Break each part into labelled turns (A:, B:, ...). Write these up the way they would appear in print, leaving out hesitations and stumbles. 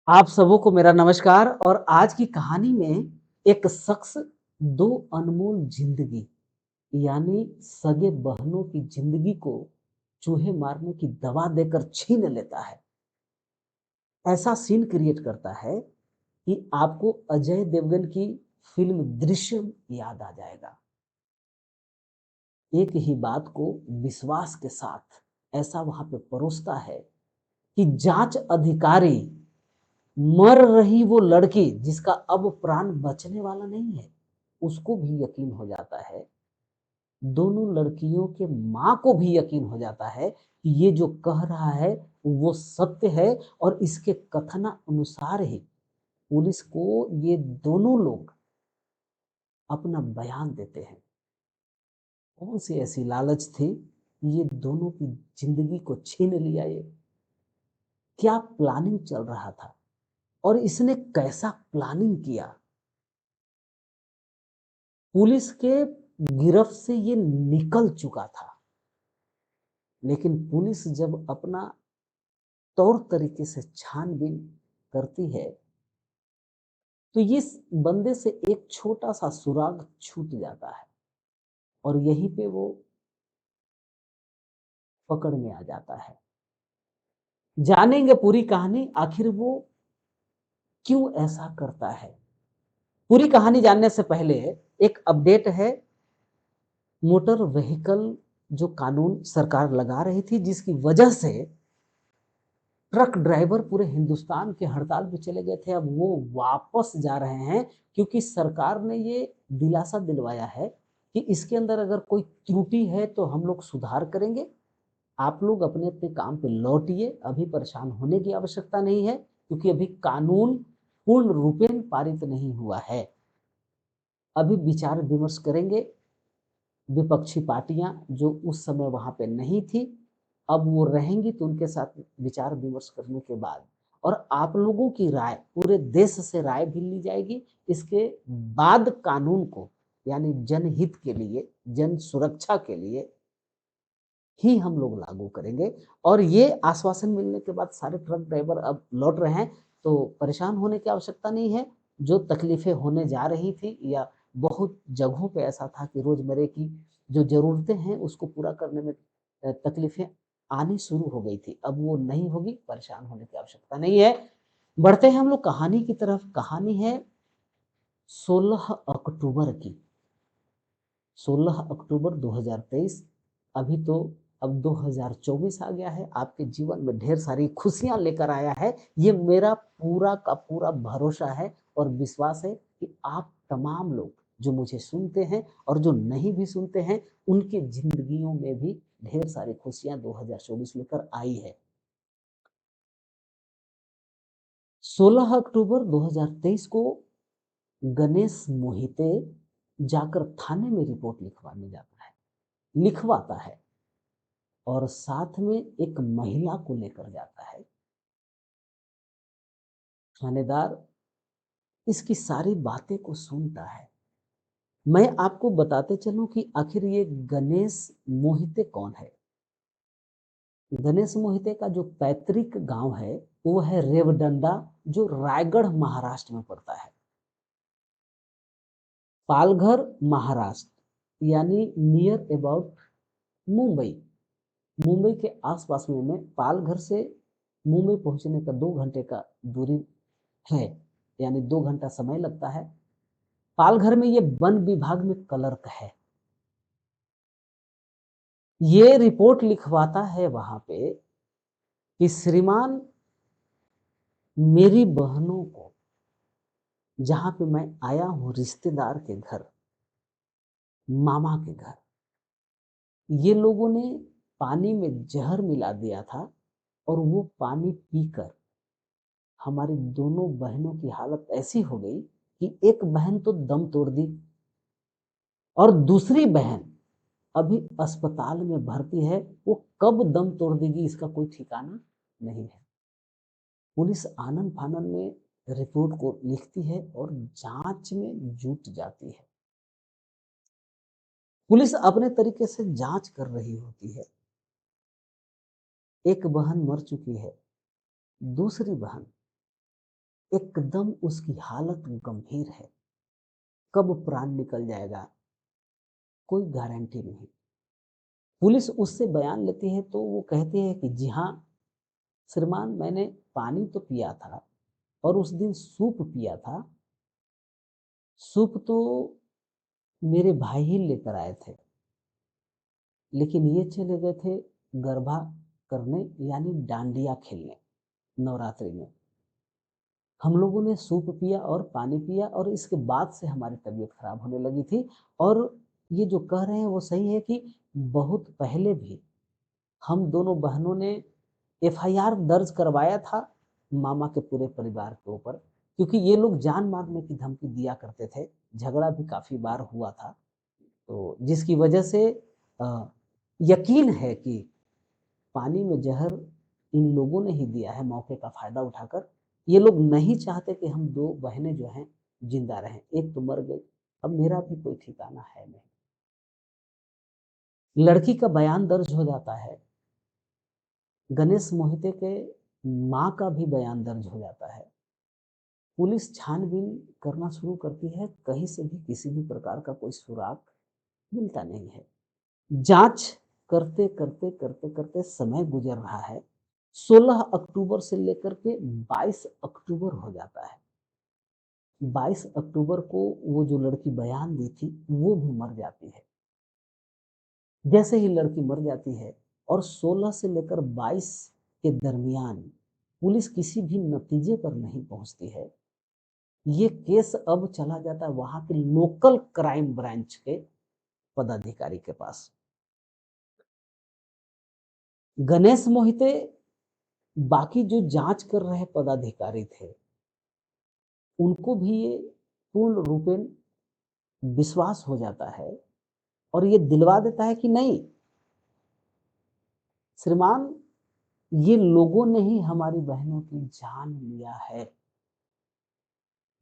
A: आप सबों को मेरा नमस्कार। और आज की कहानी में एक शख्स दो अनमोल जिंदगी यानी सगे बहनों की जिंदगी को चूहे मारने की दवा देकर छीन लेता है। ऐसा सीन क्रिएट करता है कि आपको अजय देवगन की फिल्म दृश्यम याद आ जाएगा। एक ही बात को विश्वास के साथ ऐसा वहां पे परोसता है कि जांच अधिकारी मर रही वो लड़की जिसका अब प्राण बचने वाला नहीं है, उसको भी यकीन हो जाता है। दोनों लड़कियों के माँ को भी यकीन हो जाता है कि ये जो कह रहा है वो सत्य है। और इसके कथना अनुसार ही पुलिस को ये दोनों लोग अपना बयान देते हैं। कौन सी ऐसी लालच थी कि ये दोनों की जिंदगी को छीन लिया? ये क्या प्लानिंग चल रहा था और इसने कैसा प्लानिंग किया? पुलिस के गिरफ्त से ये निकल चुका था, लेकिन पुलिस जब अपना तौर तरीके से छानबीन करती है तो ये बंदे से एक छोटा सा सुराग छूट जाता है और यहीं पे वो पकड़ में आ जाता है। जानेंगे पूरी कहानी, आखिर वो क्यों ऐसा करता है। पूरी कहानी जानने से पहले एक अपडेट है। मोटर व्हीकल जो कानून सरकार लगा रही थी, जिसकी वजह से ट्रक ड्राइवर पूरे हिंदुस्तान के हड़ताल पे चले गए थे, अब वो वापस जा रहे हैं क्योंकि सरकार ने ये दिलासा दिलवाया है कि इसके अंदर अगर कोई त्रुटि है तो हम लोग सुधार करेंगे। आप लोग अपने अपने काम पे लौटिए, अभी परेशान होने की आवश्यकता नहीं है क्योंकि अभी कानून पूर्ण रूपेण पारित नहीं हुआ है। अभी विचार विमर्श करेंगे। विपक्षी पार्टियां जो उस समय वहां पे नहीं थी, अब वो रहेंगी तो उनके साथ विचार विमर्श करने के बाद और आप लोगों की राय, पूरे देश से राय भी ली जाएगी। इसके बाद कानून को यानी जनहित के लिए, जन सुरक्षा के लिए ही हम लोग लागू करेंगे। और ये आश्वासन मिलने के बाद सारे ट्रक ड्राइवर अब लौट रहे हैं, तो परेशान होने की आवश्यकता नहीं है। जो तकलीफें होने जा रही थी या बहुत जगहों पे ऐसा था कि रोजमर्रे की जो जरूरतें हैं उसको पूरा करने में तकलीफें आनी शुरू हो गई थी, अब वो नहीं होगी। परेशान होने की आवश्यकता नहीं है। बढ़ते हैं हम लोग कहानी की तरफ। कहानी है 16 अक्टूबर की। 16 अक्टूबर 2023। अभी तो अब 2024 आ गया है, आपके जीवन में ढेर सारी खुशियां लेकर आया है, ये मेरा पूरा का पूरा भरोसा है और विश्वास है कि आप तमाम लोग जो मुझे सुनते हैं और जो नहीं भी सुनते हैं, उनकी जिंदगियों में भी ढेर सारी खुशियां 2024 लेकर आई है। 16 अक्टूबर 2023 को गणेश मोहिते जाकर थाने में रिपोर्ट लिखवाने जाता है, लिखवाता है और साथ में एक महिला को लेकर जाता है। थानेदार इसकी सारी बातें को सुनता है। मैं आपको बताते चलूं कि आखिर ये गणेश मोहिते कौन है। गणेश मोहिते का जो पैतृक गांव है वो है रेवडंडा, जो रायगढ़ महाराष्ट्र में पड़ता है। पालघर महाराष्ट्र यानी नियर अबाउट मुंबई। मुंबई के आसपास में पालघर से मुंबई पहुंचने का 2 घंटे का दूरी है, यानी 2 घंटा समय लगता है। पालघर में ये वन विभाग में क्लर्क है। ये रिपोर्ट लिखवाता है वहां पे कि श्रीमान, मेरी बहनों को जहां पे मैं आया हूं रिश्तेदार के घर, मामा के घर, ये लोगों ने पानी में जहर मिला दिया था और वो पानी पीकर हमारी दोनों बहनों की हालत ऐसी हो गई कि एक बहन तो दम तोड़ दी और दूसरी बहन अभी अस्पताल में भर्ती है। वो कब दम तोड़ देगी इसका कोई ठिकाना नहीं है। पुलिस आनन फानन में रिपोर्ट को लिखती है और जांच में जुट जाती है। पुलिस अपने तरीके से जांच कर रही होती है। एक बहन मर चुकी है, दूसरी बहन एकदम उसकी हालत गंभीर है। कब प्राण निकल जाएगा, कोई गारंटी नहीं। पुलिस उससे बयान लेती है तो वो कहती है कि जी हाँ, श्रीमान मैंने पानी तो पिया था और उस दिन सूप पिया था। सूप तो मेरे भाई ही लेकर आए थे, लेकिन ये चले गए थे गरबा करने यानी डांडिया खेलने नवरात्रि में। हम लोगों ने सूप पिया और पानी पिया और इसके बाद से हमारी तबीयत खराब होने लगी थी। और ये जो कह रहे हैं वो सही है कि बहुत पहले भी हम दोनों बहनों ने एफआईआर दर्ज करवाया था मामा के पूरे परिवार के ऊपर, क्योंकि ये लोग जान मारने की धमकी दिया करते थे। झगड़ा भी काफ़ी बार हुआ था, तो जिसकी वजह से अ, यकीन है कि पानी में ज़हर इन लोगों ने ही दिया है मौके का फ़ायदा उठाकर। ये लोग नहीं चाहते कि हम 2 बहनें जो हैं ज़िंदा रहें। एक तो मर गई, अब मेरा भी कोई ठिकाना है नहीं। लड़की का बयान दर्ज हो जाता है, गणेश मोहिते के माँ का भी बयान दर्ज हो जाता है। पुलिस छानबीन करना शुरू करती है, कहीं से भी किसी भी प्रकार का कोई सुराग मिलता नहीं है। जाँच करते-करते समय गुज़र रहा है। 16 अक्टूबर से लेकर के 22 अक्टूबर हो जाता है। 22 अक्टूबर को वो जो लड़की बयान दी थी, वो भी मर जाती है। जैसे ही लड़की मर जाती है और 16 से लेकर 22 के दरमियान पुलिस किसी भी नतीजे पर नहीं पहुँचती है। ये केस अब चला जाता है वहाँ के लोकल क्राइम ब्रांच के पदाधिकारी के पास। गणेश मोहिते बाकी जो जाँच कर रहे पदाधिकारी थे, उनको भी ये पूर्ण रूपेण विश्वास हो जाता है और ये दिलवा देता है कि नहीं, श्रीमान ये लोगों ने ही हमारी बहनों की जान लिया है।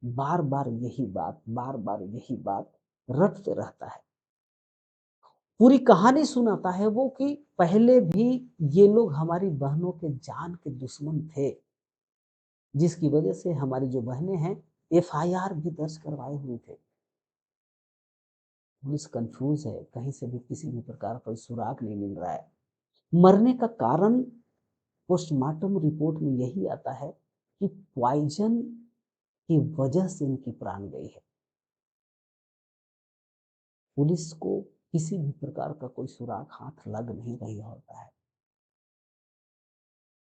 A: बार-बार यही बात रटते रहता है। पूरी कहानी सुनाता है वो कि पहले भी ये लोग हमारी बहनों के जान के दुश्मन थे, जिसकी वजह से हमारी जो बहनें हैं एफआईआर भी दर्ज करवाए हुए थे। पुलिस कंफ्यूज है, कहीं से भी किसी भी प्रकार का सुराग नहीं मिल रहा है। मरने का कारण पोस्टमार्टम रिपोर्ट में यही आता है कि पॉइजन की वजह से इनकी प्राण गई है। पुलिस को किसी भी प्रकार का कोई सुराग हाथ लग नहीं रही होता है।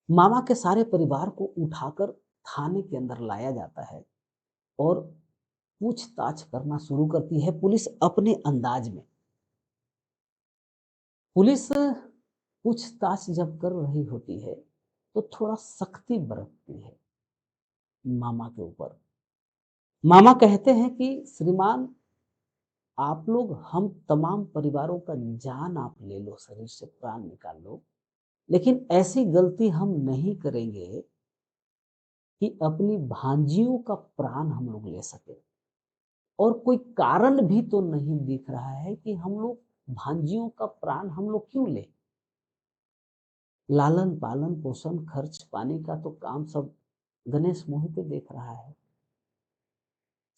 A: मामा के सारे परिवार को उठाकर थाने के अंदर लाया जाता है और पूछताछ करना शुरू करती है पुलिस अपने अंदाज में। पुलिस पूछताछ जब कर रही होती है तो थोड़ा सख्ती बरतती है मामा के ऊपर। मामा कहते हैं कि श्रीमान आप लोग हम तमाम परिवारों का जान आप ले लो, शरीर से प्राण निकाल लो, लेकिन ऐसी गलती हम नहीं करेंगे कि अपनी भांजियों का प्राण हम लोग ले सके। और कोई कारण भी तो नहीं दिख रहा है कि हम लोग भांजियों का प्राण हम लोग क्यों लें। लालन पालन पोषण खर्च पानी का तो काम सब गणेश मोहिते देख रहा है,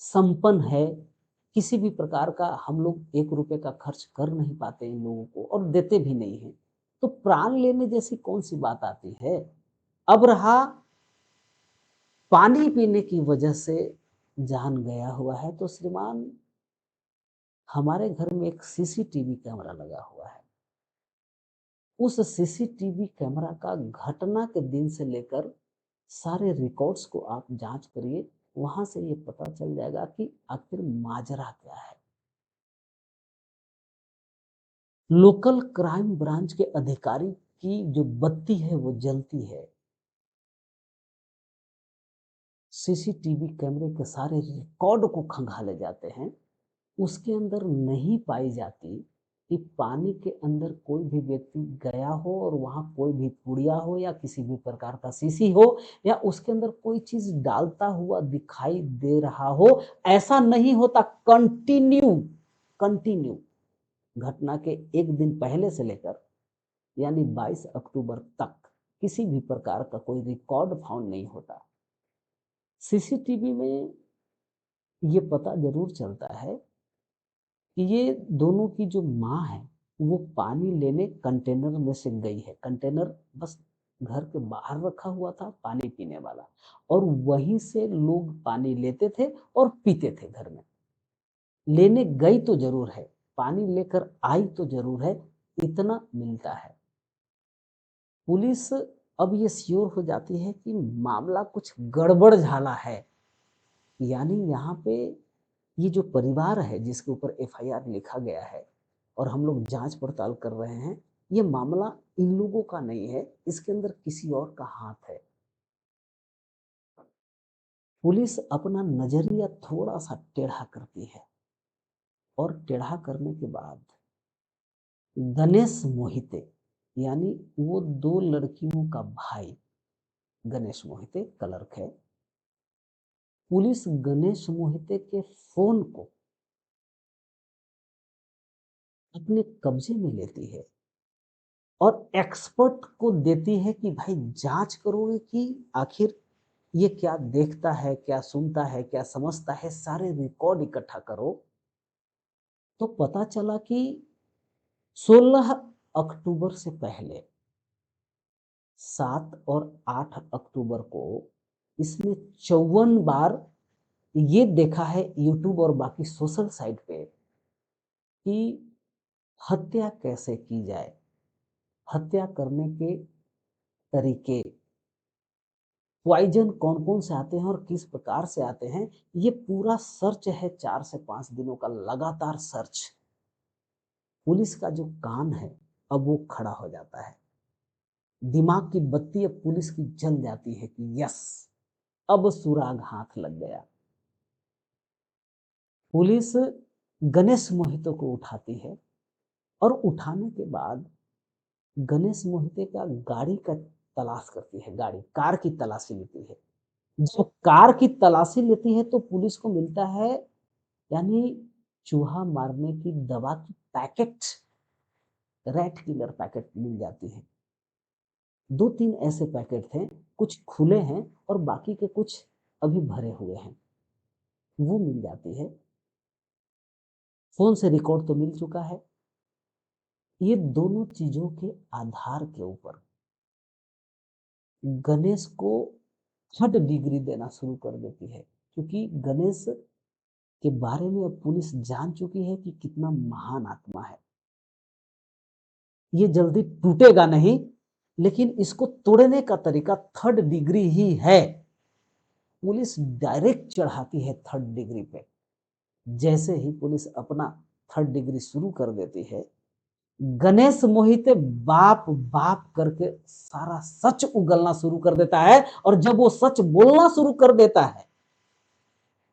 A: संपन्न है, किसी भी प्रकार का हम लोग 1 रुपए का खर्च कर नहीं पाते इन लोगों को और देते भी नहीं हैं, तो प्राण लेने जैसी कौन सी बात आती है। अब रहा पानी पीने की वजह से जान गया हुआ है तो श्रीमान हमारे घर में एक सीसीटीवी कैमरा लगा हुआ है। उस सीसीटीवी कैमरा का घटना के दिन से लेकर सारे रिकॉर्ड्स को आप जांच करिए, वहां से ये पता चल जाएगा कि आखिर माजरा क्या है। लोकल क्राइम ब्रांच के अधिकारी की जो बत्ती है वो जलती है। सीसीटीवी कैमरे के सारे रिकॉर्ड को खंगाले जाते हैं। उसके अंदर नहीं पाई जाती कि पानी के अंदर कोई भी व्यक्ति गया हो और वहां कोई भी पुड़िया हो या किसी भी प्रकार का सीसी हो या उसके अंदर कोई चीज डालता हुआ दिखाई दे रहा हो। ऐसा नहीं होता। कंटिन्यू कंटिन्यू घटना के एक दिन पहले से लेकर यानी 22 अक्टूबर तक किसी भी प्रकार का कोई रिकॉर्ड फाउंड नहीं होता। सीसीटीवी में ये पता ज़रूर चलता है कि ये दोनों की जो माँ है, वो पानी लेने कंटेनर में से गई है। कंटेनर बस घर के बाहर रखा हुआ था पानी पीने वाला, और वहीं से लोग पानी लेते थे और पीते थे घर में। लेने गई तो ज़रूर है, पानी लेकर आई तो ज़रूर है, इतना मिलता है। पुलिस अब ये श्योर हो जाती है कि मामला कुछ गड़बड़ झाला है। यानी यहाँ पे ये जो परिवार है जिसके ऊपर एफआईआर लिखा गया है और हम लोग जांच पड़ताल कर रहे हैं, ये मामला इन लोगों का नहीं है, इसके अंदर किसी और का हाथ है। पुलिस अपना नजरिया थोड़ा सा टेढ़ा करती है, और टेढ़ा करने के बाद गणेश मोहिते, यानी वो दो लड़कियों का भाई गणेश मोहिते क्लर्क है, पुलिस गणेश मोहिते के फोन को अपने कब्जे में लेती है और एक्सपर्ट को देती है कि भाई जांच करोगे कि आखिर ये क्या देखता है, क्या सुनता है, क्या समझता है, सारे रिकॉर्ड इकट्ठा करो। तो पता चला कि 16 अक्टूबर से पहले 7 और 8 अक्टूबर को इसने 54 बार ये देखा है यूट्यूब और बाकी सोशल साइट पे कि हत्या कैसे की जाए, हत्या करने के तरीके, पॉइजन कौन कौन से आते हैं और किस प्रकार से आते हैं। ये पूरा सर्च है, 4 से 5 दिनों का लगातार सर्च। पुलिस का जो कान है अब वो खड़ा हो जाता है, दिमाग की बत्ती अब पुलिस की जल जाती है कि यस, अब सुराग हाथ लग गया। पुलिस गणेश मोहितो को उठाती है, और उठाने के बाद गणेश मोहिते का गाड़ी का तलाश करती है, गाड़ी कार की तलाशी लेती है। जब कार की तलाशी लेती है तो पुलिस को मिलता है, यानी चूहा मारने की दवा की पैकेट, रैट किलर पैकेट मिल जाती है। 2-3 ऐसे पैकेट थे, कुछ खुले हैं और बाकी के कुछ अभी भरे हुए हैं, वो मिल जाती है। फोन से रिकॉर्ड तो मिल चुका है। ये दोनों चीजों के आधार के ऊपर गणेश को थर्ड डिग्री देना शुरू कर देती है, क्योंकि गणेश के बारे में अब पुलिस जान चुकी है कि कितना महान आत्मा है। ये जल्दी टूटेगा नहीं, लेकिन इसको तोड़ने का तरीका थर्ड डिग्री ही है। पुलिस डायरेक्ट चढ़ाती है थर्ड डिग्री पे। जैसे ही पुलिस अपना थर्ड डिग्री शुरू कर देती है, गणेश मोहिते बाप बाप करके सारा सच उगलना शुरू कर देता है, और जब वो सच बोलना शुरू कर देता है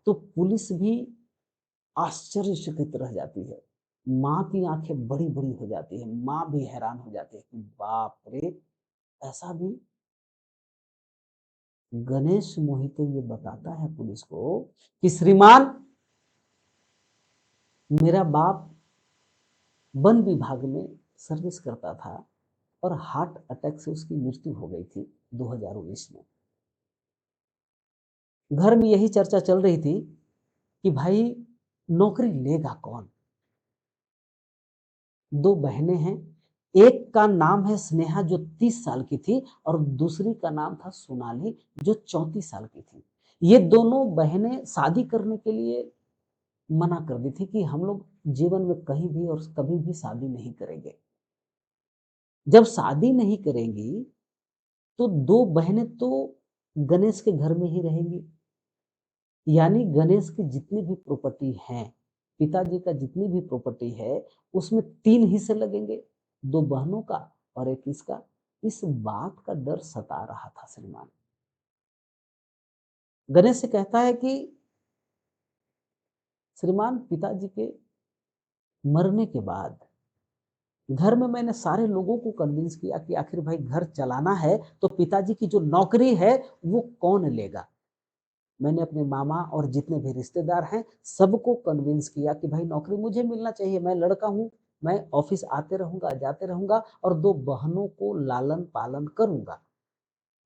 A: तो पुलिस भी आश्चर्यचकित रह जाती है। माँ की आंखें बड़ी बड़ी हो जाती है, माँ भी हैरान हो जाती है कि बाप रे, ऐसा भी। गणेश मोहिते ये बताता है पुलिस को कि श्रीमान, मेरा बाप वन विभाग में सर्विस करता था और हार्ट अटैक से उसकी मृत्यु हो गई थी 2019 में। घर में यही चर्चा चल रही थी कि भाई नौकरी लेगा कौन। दो बहनें हैं, एक का नाम है स्नेहा जो 30 साल की थी, और दूसरी का नाम था सोनाली जो 34 साल की थी। ये दोनों बहनें शादी करने के लिए मना कर दी थी कि हम लोग जीवन में कहीं भी और कभी भी शादी नहीं करेंगे। जब शादी नहीं करेंगी तो दो बहनें तो गणेश के घर में ही रहेंगी, यानी गणेश की जितनी भी प्रॉपर्टी है, पिताजी का जितनी भी प्रॉपर्टी है, उसमें 3 हिस्से लगेंगे, दो बहनों का और एक इसका। इस बात का डर सता रहा था श्रीमान। गणेश से कहता है कि श्रीमान, पिताजी के मरने के बाद घर में मैंने सारे लोगों को कन्विंस किया कि आखिर भाई घर चलाना है तो पिताजी की जो नौकरी है वो कौन लेगा। मैंने अपने मामा और जितने भी रिश्तेदार हैं सबको कन्विंस किया कि भाई नौकरी मुझे मिलना चाहिए, मैं लड़का हूँ, मैं ऑफिस आते रहूंगा जाते रहूंगा और दो बहनों को लालन पालन करूंगा,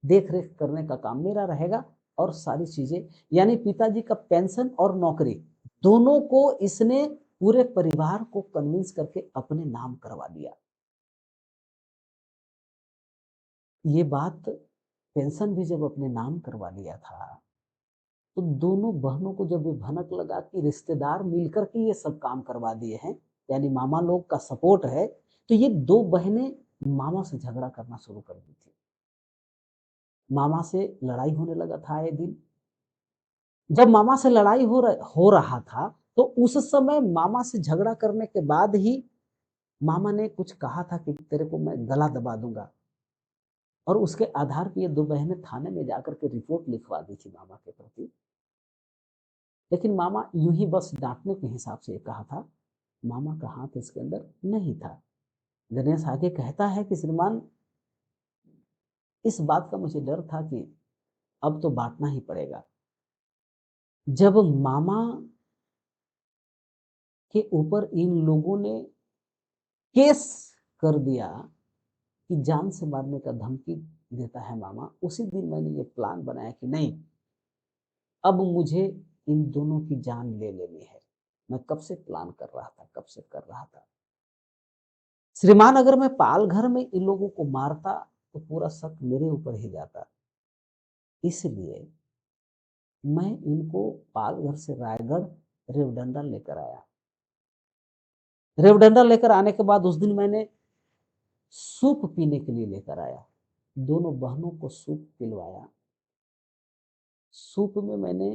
A: देख रेख करने का काम मेरा रहेगा, और सारी चीजें, यानी पिताजी का पेंशन और नौकरी दोनों को इसने पूरे परिवार को कन्विंस करके अपने नाम करवा दिया। ये बात, पेंशन भी जब अपने नाम करवा लिया था, तो दोनों बहनों को जब ये भनक लगा कि रिश्तेदार मिलकर के ये सब काम करवा दिए हैं, यानी मामा लोग का सपोर्ट है, तो ये दो बहनें मामा से झगड़ा करना शुरू कर दी थी। मामा से लड़ाई होने लगा था आए दिन। जब मामा से लड़ाई हो रहा था, तो उस समय मामा से झगड़ा करने के बाद ही मामा ने कुछ कहा था कि तेरे को मैं गला दबा दूंगा, और उसके आधार पर ये दो बहनें थाने में जाकर के रिपोर्ट लिखवा दी थी मामा के प्रति। लेकिन मामा यूं ही बस डांटने के हिसाब से ये कहा था, मामा का हाथ इसके अंदर नहीं था। गणेश आगे कहता है कि श्रीमान, इस बात का मुझे डर था कि अब तो बांटना ही पड़ेगा। जब मामा के ऊपर इन लोगों ने केस कर दिया कि जान से मारने का धमकी देता है मामा, उसी दिन मैंने ये प्लान बनाया कि नहीं, अब मुझे इन दोनों की जान ले लेनी है। मैं कब से प्लान कर रहा था, कब से कर रहा था। श्रीमान, अगर मैं पाल घर में इन लोगों को मारता तो पूरा शक मेरे ऊपर ही जाता, इसलिए मैं इनको पाल घर से रायगढ़ रेवडंडा लेकर आया। रेवडंडा लेकर आने के बाद उस दिन मैंने सूप पीने के लिए लेकर आया। दोनों बहनों को सूप पिलवाया। सूप में मैंने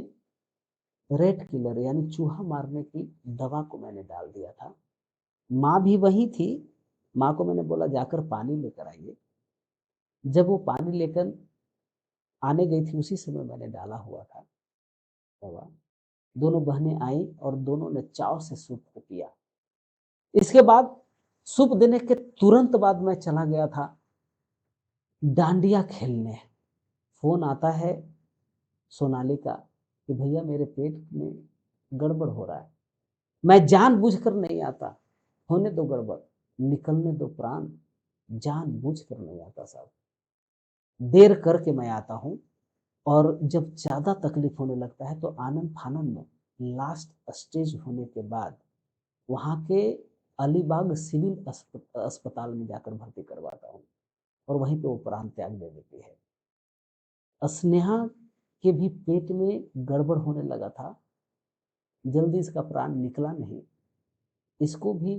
A: रेट किलर यानी चूहा मारने की दवा को मैंने डाल दिया था। माँ भी वही थी। माँ को मैंने बोला जाकर पानी लेकर आइए। जब वो पानी लेकर आने गई थी, उसी समय मैंने डाला हुआ था दवा। दोनों बहनें आई और दोनों ने चाव से सूप को पिया। इसके बाद सूप देने के तुरंत बाद मैं चला गया था डांडिया खेलने। फोन आता है सोनाली का कि भैया मेरे पेट में गड़बड़ हो रहा है। मैं जानबूझकर नहीं आता, होने दो गड़बड़, निकलने दो प्राण, जानबूझकर नहीं आता साहब, देर करके मैं आता हूँ। और जब ज्यादा तकलीफ होने लगता है तो आनंद फानंद में लास्ट स्टेज होने के बाद वहाँ के अलीबाग सिविल अस्पताल में जाकर भर्ती करवाता हूँ, और वहीं पे वो प्राण त्याग दे देती है। स्नेहा के भी पेट में गड़बड़ होने लगा था, जल्दी इसका प्राण निकला नहीं। इसको भी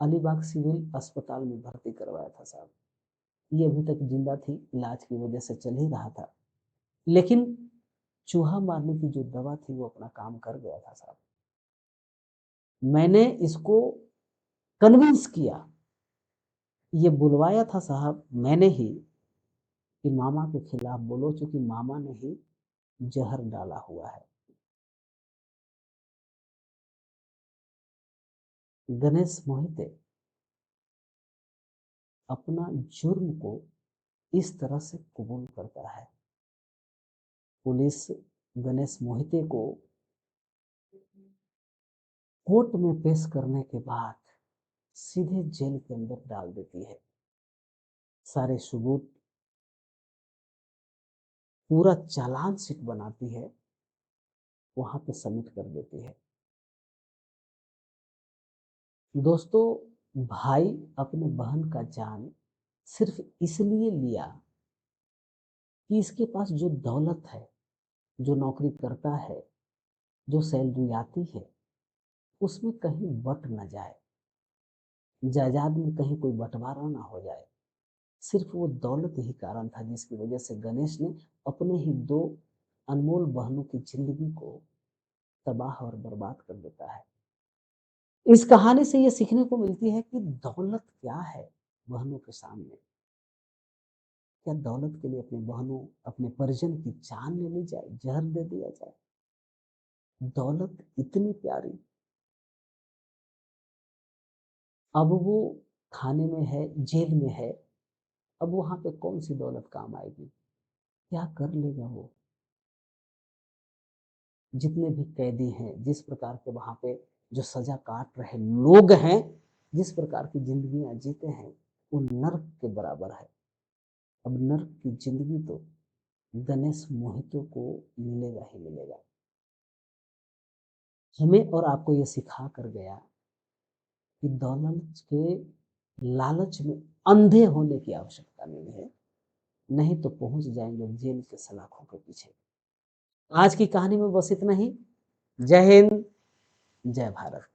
A: अलीबाग सिविल अस्पताल में भर्ती करवाया था साहब। ये अभी तक जिंदा थी, इलाज की वजह से चल ही रहा था, लेकिन चूहा मारने की जो दवा थी वो अपना काम कर गया था साहब। मैंने इसको कन्विंस किया, ये बुलवाया था साहब मैंने ही कि मामा के खिलाफ बोलो, चूंकि मामा ने ही जहर डाला हुआ है। गणेश मोहिते अपना जुर्म को इस तरह से कबूल करता है। पुलिस गणेश मोहिते को कोर्ट में पेश करने के बाद सीधे जेल के अंदर डाल देती है। सारे सबूत, पूरा चालान शीट बनाती है, वहां पे सबमिट कर देती है। दोस्तों, भाई अपने बहन का जान सिर्फ इसलिए लिया कि इसके पास जो दौलत है, जो नौकरी करता है, जो सैलरी आती है, उसमें कहीं बट न जाए, जायदाद में कहीं कोई बंटवारा ना हो जाए। सिर्फ वो दौलत ही कारण था जिसकी वजह से गणेश ने अपने ही दो अनमोल बहनों की जिंदगी को तबाह और बर्बाद कर देता है। इस कहानी से ये सीखने को मिलती है कि दौलत क्या है बहनों के सामने। क्या दौलत के लिए अपनी बहनों, अपने परिजन की जान ले ली जाए, जहर दे दिया जाए? दौलत इतनी प्यारी, अब वो थाने में है, जेल में है, अब वहां पे कौन सी दौलत काम आएगी? क्या कर लेगा वो? जितने भी कैदी हैं, जिस प्रकार के वहां पे जो सजा काट रहे लोग हैं, जिस प्रकार की जिंदगियां जीते हैं, वो नर्क के बराबर है। अब नर्क की जिंदगी तो गणेश मोहितो को मिलेगा ही मिलेगा। हमें और आपको ये सिखा कर गया कि दौलत के लालच में अंधे होने की आवश्यकता नहीं है, नहीं तो पहुंच जाएंगे जेल के सलाखों के पीछे। आज की कहानी में बस इतना ही। जय हिंद, जय भारत।